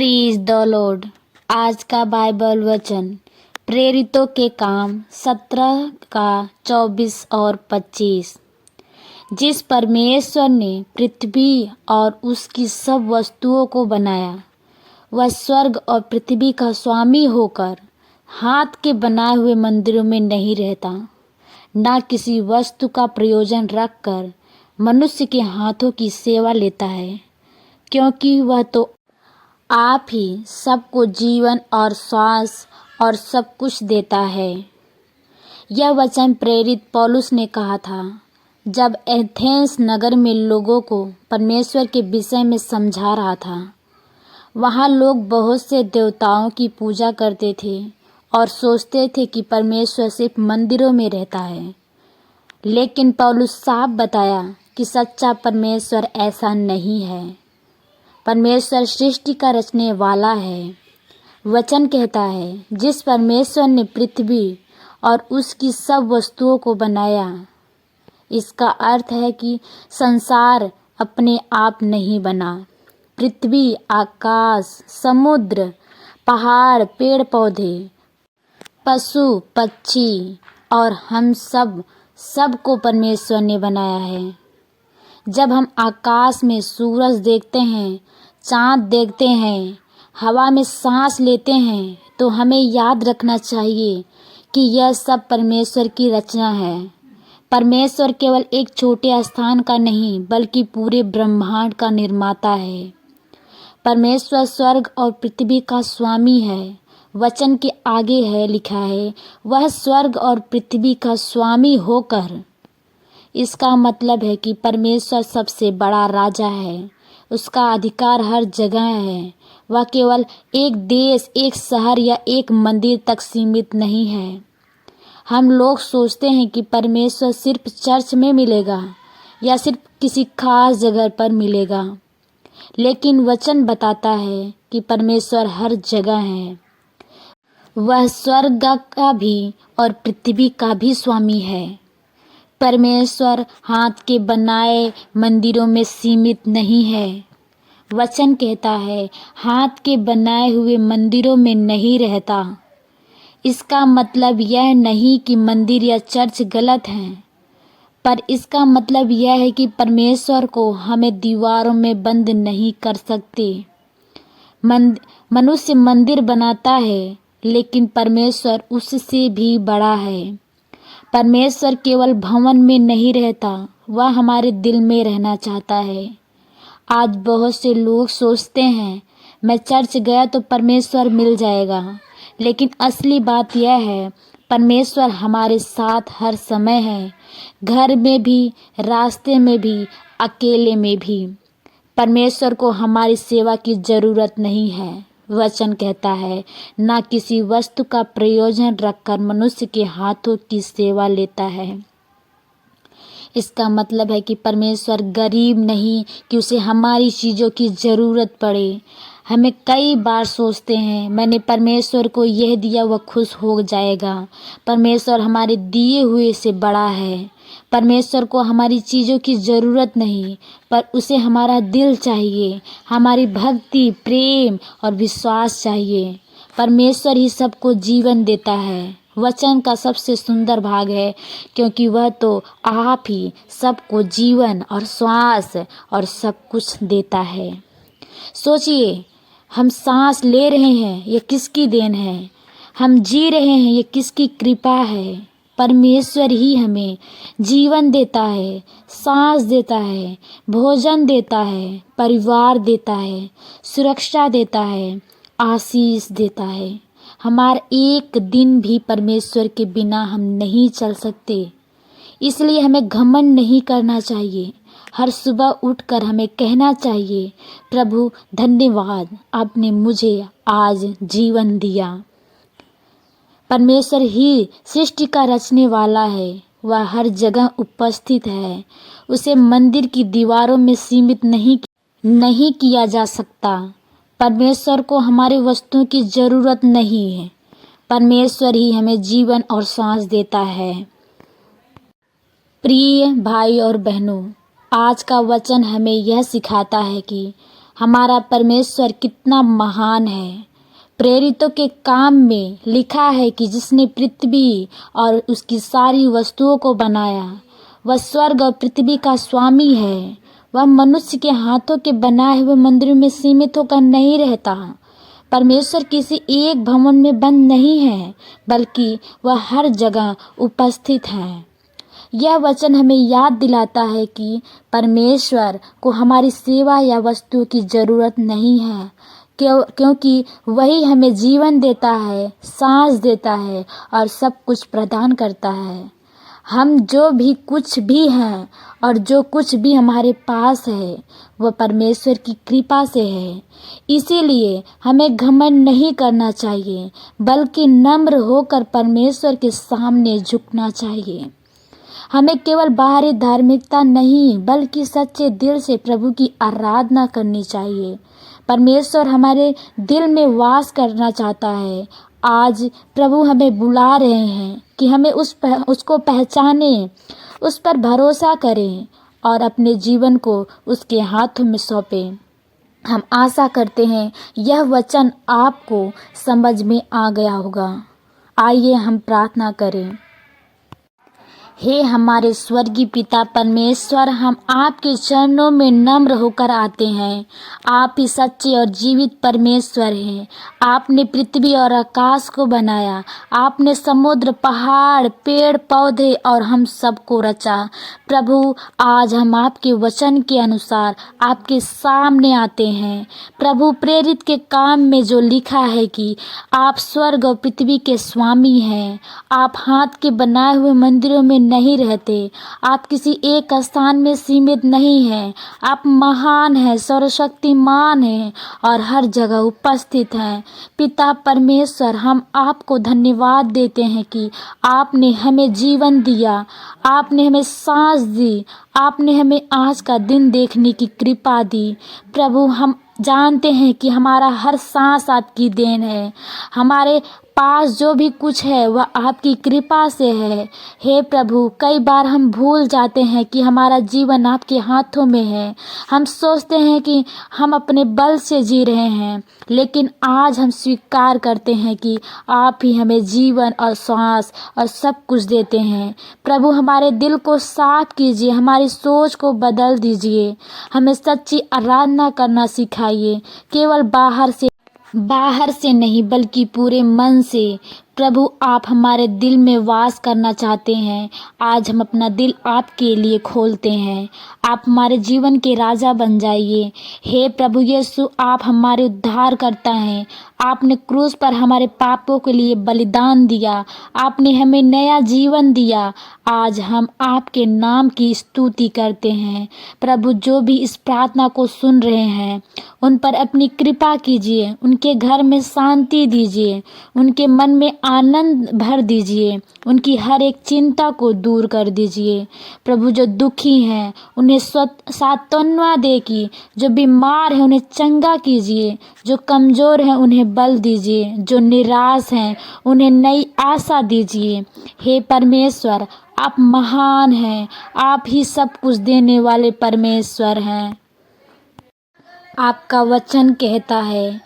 प्रीज the Lord. आज का Bible वचन प्रेरितों के काम 17 का 24 और 25। जिस परमेश्वर ने पृथ्वी और उसकी सब वस्तुओं को बनाया, वह स्वर्ग और पृथ्वी का स्वामी होकर हाथ के बनाए हुए मंदिरों में नहीं रहता, ना किसी वस्तु का प्रयोजन रखकर मनुष्य के हाथों की सेवा लेता है, क्योंकि वह तो आप ही सबको जीवन और श्वास और सब कुछ देता है। यह वचन प्रेरित पौलुस ने कहा था जब एथेंस नगर में लोगों को परमेश्वर के विषय में समझा रहा था। वहाँ लोग बहुत से देवताओं की पूजा करते थे और सोचते थे कि परमेश्वर सिर्फ मंदिरों में रहता है, लेकिन पौलुस साफ बताया कि सच्चा परमेश्वर ऐसा नहीं है। परमेश्वर सृष्टि का रचने वाला है। वचन कहता है, जिस परमेश्वर ने पृथ्वी और उसकी सब वस्तुओं को बनाया। इसका अर्थ है कि संसार अपने आप नहीं बना। पृथ्वी, आकाश, समुद्र, पहाड़, पेड़ पौधे, पशु पक्षी और हम सबको परमेश्वर ने बनाया है। जब हम आकाश में सूरज देखते हैं, चाँद देखते हैं, हवा में सांस लेते हैं, तो हमें याद रखना चाहिए कि यह सब परमेश्वर की रचना है। परमेश्वर केवल एक छोटे स्थान का नहीं, बल्कि पूरे ब्रह्मांड का निर्माता है। परमेश्वर स्वर्ग और पृथ्वी का स्वामी है। वचन के आगे है लिखा है, वह स्वर्ग और पृथ्वी का स्वामी होकर। इसका मतलब है कि परमेश्वर सबसे बड़ा राजा है। उसका अधिकार हर जगह है। वह केवल एक देश, एक शहर या एक मंदिर तक सीमित नहीं है। हम लोग सोचते हैं कि परमेश्वर सिर्फ चर्च में मिलेगा या सिर्फ किसी खास जगह पर मिलेगा, लेकिन वचन बताता है कि परमेश्वर हर जगह है। वह स्वर्ग का भी और पृथ्वी का भी स्वामी है। परमेश्वर हाथ के बनाए मंदिरों में सीमित नहीं है। वचन कहता है, हाथ के बनाए हुए मंदिरों में नहीं रहता। इसका मतलब यह नहीं कि मंदिर या चर्च गलत हैं, पर इसका मतलब यह है कि परमेश्वर को हमें दीवारों में बंद नहीं कर सकते। मनुष्य मंदिर बनाता है, लेकिन परमेश्वर उससे भी बड़ा है। परमेश्वर केवल भवन में नहीं रहता, वह हमारे दिल में रहना चाहता है। आज बहुत से लोग सोचते हैं, मैं चर्च गया तो परमेश्वर मिल जाएगा, लेकिन असली बात यह है, परमेश्वर हमारे साथ हर समय है, घर में भी, रास्ते में भी, अकेले में भी। परमेश्वर को हमारी सेवा की ज़रूरत नहीं है। वचन कहता है, ना किसी वस्तु का प्रयोजन रखकर मनुष्य के हाथों की सेवा लेता है। इसका मतलब है कि परमेश्वर गरीब नहीं कि उसे हमारी चीज़ों की ज़रूरत पड़े। हमें कई बार सोचते हैं, मैंने परमेश्वर को यह दिया, वह खुश हो जाएगा। परमेश्वर हमारे दिए हुए से बड़ा है। परमेश्वर को हमारी चीज़ों की ज़रूरत नहीं, पर उसे हमारा दिल चाहिए, हमारी भक्ति, प्रेम और विश्वास चाहिए। परमेश्वर ही सबको जीवन देता है। वचन का सबसे सुंदर भाग है, क्योंकि वह तो आप ही सबको जीवन और श्वास और सब कुछ देता है। सोचिए, हम सांस ले रहे हैं, ये किसकी देन है? हम जी रहे हैं, ये किसकी कृपा है? परमेश्वर ही हमें जीवन देता है, सांस देता है, भोजन देता है, परिवार देता है, सुरक्षा देता है, आशीष देता है। हमारा एक दिन भी परमेश्वर के बिना हम नहीं चल सकते। इसलिए हमें घमंड नहीं करना चाहिए। हर सुबह उठकर हमें कहना चाहिए, प्रभु धन्यवाद, आपने मुझे आज जीवन दिया। परमेश्वर ही सृष्टि का रचने वाला है। वह हर जगह उपस्थित है। उसे मंदिर की दीवारों में सीमित नहीं किया जा सकता। परमेश्वर को हमारी वस्तुओं की ज़रूरत नहीं है। परमेश्वर ही हमें जीवन और सांस देता है। प्रिय भाई और बहनों, आज का वचन हमें यह सिखाता है कि हमारा परमेश्वर कितना महान है। प्रेरितों के काम में लिखा है कि जिसने पृथ्वी और उसकी सारी वस्तुओं को बनाया, वह स्वर्ग और पृथ्वी का स्वामी है। वह मनुष्य के हाथों के बनाए हुए मंदिरों में सीमित होकर नहीं रहता। परमेश्वर किसी एक भवन में बंद नहीं है, बल्कि वह हर जगह उपस्थित है। यह वचन हमें याद दिलाता है कि परमेश्वर को हमारी सेवा या वस्तुओं की जरूरत नहीं है, क्योंकि वही हमें जीवन देता है, सांस देता है और सब कुछ प्रदान करता है। हम जो भी कुछ भी हैं और जो कुछ भी हमारे पास है, वह परमेश्वर की कृपा से है। इसीलिए हमें घमंड नहीं करना चाहिए, बल्कि नम्र होकर परमेश्वर के सामने झुकना चाहिए। हमें केवल बाहरी धार्मिकता नहीं, बल्कि सच्चे दिल से प्रभु की आराधना करनी चाहिए। परमेश्वर हमारे दिल में वास करना चाहता है। आज प्रभु हमें बुला रहे हैं कि हमें उसको पहचानें, उस पर भरोसा करें और अपने जीवन को उसके हाथों में सौंपें। हम आशा करते हैं यह वचन आपको समझ में आ गया होगा। आइए हम प्रार्थना करें। हे हमारे स्वर्गीय पिता परमेश्वर, हम आपके चरणों में नम्र होकर आते हैं। आप ही सच्चे और जीवित परमेश्वर हैं। आपने पृथ्वी और आकाश को बनाया। आपने समुद्र, पहाड़, पेड़ पौधे और हम सबको रचा। प्रभु, आज हम आपके वचन के अनुसार आपके सामने आते हैं। प्रभु, प्रेरित के काम में जो लिखा है कि आप स्वर्ग और पृथ्वी के स्वामी हैं। आप हाथ के बनाए हुए मंदिरों में नहीं रहते। आप किसी एक स्थान में सीमित नहीं हैं। आप महान हैं, सर्वशक्तिमान हैं और हर जगह उपस्थित हैं। पिता परमेश्वर, हम आपको धन्यवाद देते हैं कि आपने हमें जीवन दिया, आपने हमें सांस दी, आपने हमें आज का दिन देखने की कृपा दी। प्रभु, हम जानते हैं कि हमारा हर सांस आपकी देन है। हमारे पास जो भी कुछ है वह आपकी कृपा से है। हे प्रभु, कई बार हम भूल जाते हैं कि हमारा जीवन आपके हाथों में है। हम सोचते हैं कि हम अपने बल से जी रहे हैं, लेकिन आज हम स्वीकार करते हैं कि आप ही हमें जीवन और सांस और सब कुछ देते हैं। प्रभु, हमारे दिल को साफ कीजिए, हमारी सोच को बदल दीजिए। हमें सच्ची आराधना करना सिखाइए, केवल बाहर से नहीं, बल्कि पूरे मन से। प्रभु, आप हमारे दिल में वास करना चाहते हैं। आज हम अपना दिल आपके लिए खोलते हैं। आप हमारे जीवन के राजा बन जाइए। हे प्रभु यीशु, आप हमारे उद्धार करता हैं। आपने क्रूस पर हमारे पापों के लिए बलिदान दिया। आपने हमें नया जीवन दिया। आज हम आपके नाम की स्तुति करते हैं। प्रभु, जो भी इस प्रार्थना को सुन रहे हैं, उन पर अपनी कृपा कीजिए, उनके घर में शांति दीजिए, उनके मन में आनंद भर दीजिए, उनकी हर एक चिंता को दूर कर दीजिए। प्रभु, जो दुखी हैं उन्हें सांत्वना दे की, जो बीमार हैं उन्हें चंगा कीजिए, जो कमज़ोर हैं उन्हें बल दीजिए, जो निराश हैं उन्हें नई आशा दीजिए। हे परमेश्वर, आप महान हैं। आप ही सब कुछ देने वाले परमेश्वर हैं। आपका वचन कहता है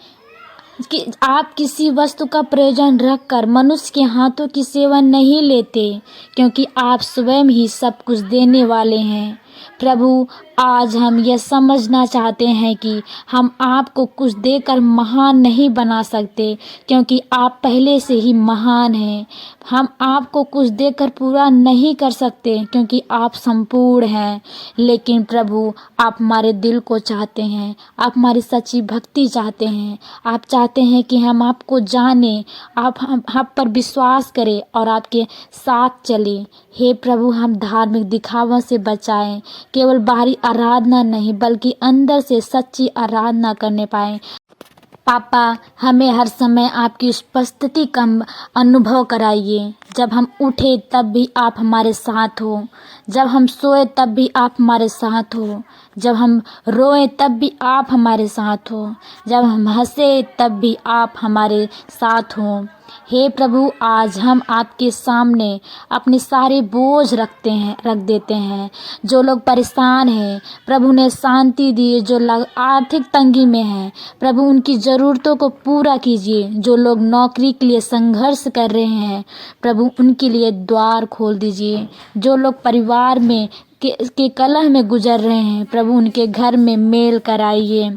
कि आप किसी वस्तु का प्रयोजन रखकर मनुष्य के हाथों की सेवा नहीं लेते, क्योंकि आप स्वयं ही सब कुछ देने वाले हैं। प्रभु, आज हम यह समझना चाहते हैं कि हम आपको कुछ देकर महान नहीं बना सकते, क्योंकि आप पहले से ही महान हैं। हम आपको कुछ देकर पूरा नहीं कर सकते, क्योंकि आप संपूर्ण हैं। लेकिन प्रभु, आप हमारे दिल को चाहते हैं। आप हमारी सच्ची भक्ति चाहते हैं। आप चाहते हैं कि हम आपको जानें, आप पर विश्वास करें और आपके साथ चलें। हे प्रभु, हम धार्मिक दिखावा से बचाएं, केवल बाहरी आराधना नहीं, बल्कि अंदर से सच्ची आराधना करने पाएं। पापा, हमें हर समय आपकी उपस्थिति का अनुभव कराइए। जब हम उठे तब भी आप हमारे साथ हो, जब हम सोए तब भी आप हमारे साथ हो, जब हम रोएं तब भी आप हमारे साथ हो, जब हम हंसे तब भी आप हमारे साथ हो। हे प्रभु, आज हम आपके सामने अपने सारे बोझ रख देते हैं। जो लोग परेशान हैं, प्रभु ने शांति दी। जो लोग आर्थिक तंगी में हैं, प्रभु उनकी ज़रूरतों को पूरा कीजिए। जो लोग नौकरी के लिए संघर्ष कर रहे हैं, प्रभु उनके लिए द्वार खोल दीजिए। जो लोग परिवार में के कलह में गुजर रहे हैं, प्रभु उनके घर में मेल कराइए।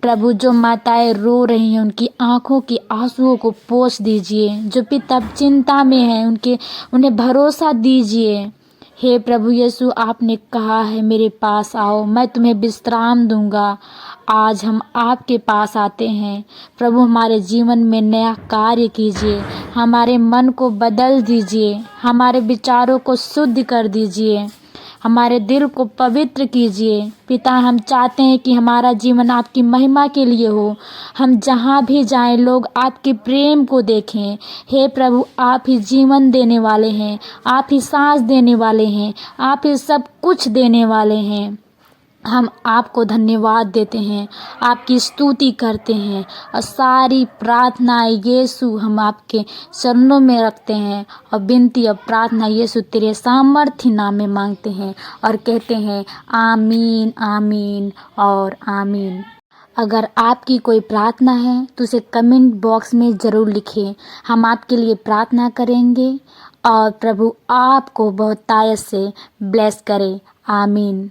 प्रभु, जो माताएं रो रही हैं, उनकी आंखों की आंसुओं को पोंछ दीजिए। जो पिता चिंता में हैं, उन्हें भरोसा दीजिए। हे प्रभु यीशु, आपने कहा है मेरे पास आओ, मैं तुम्हें विश्राम दूंगा। आज हम आपके पास आते हैं। प्रभु, हमारे जीवन में नया कार्य कीजिए। हमारे मन को बदल दीजिए, हमारे विचारों को शुद्ध कर दीजिए, हमारे दिल को पवित्र कीजिए। पिता, हम चाहते हैं कि हमारा जीवन आपकी महिमा के लिए हो। हम जहाँ भी जाएं, लोग आपके प्रेम को देखें। हे प्रभु, आप ही जीवन देने वाले हैं, आप ही सांस देने वाले हैं, आप ही सब कुछ देने वाले हैं। हम आपको धन्यवाद देते हैं, आपकी स्तुति करते हैं और सारी प्रार्थनाएं यीशु हम आपके चरणों में रखते हैं और विनती और प्रार्थना यीशु तेरे सामर्थ्य नाम में मांगते हैं और कहते हैं आमीन, आमीन और आमीन। अगर आपकी कोई प्रार्थना है तो उसे कमेंट बॉक्स में ज़रूर लिखें। हम आपके लिए प्रार्थना करेंगे और प्रभु आपको बहुतायत से ब्लेस करे। आमीन।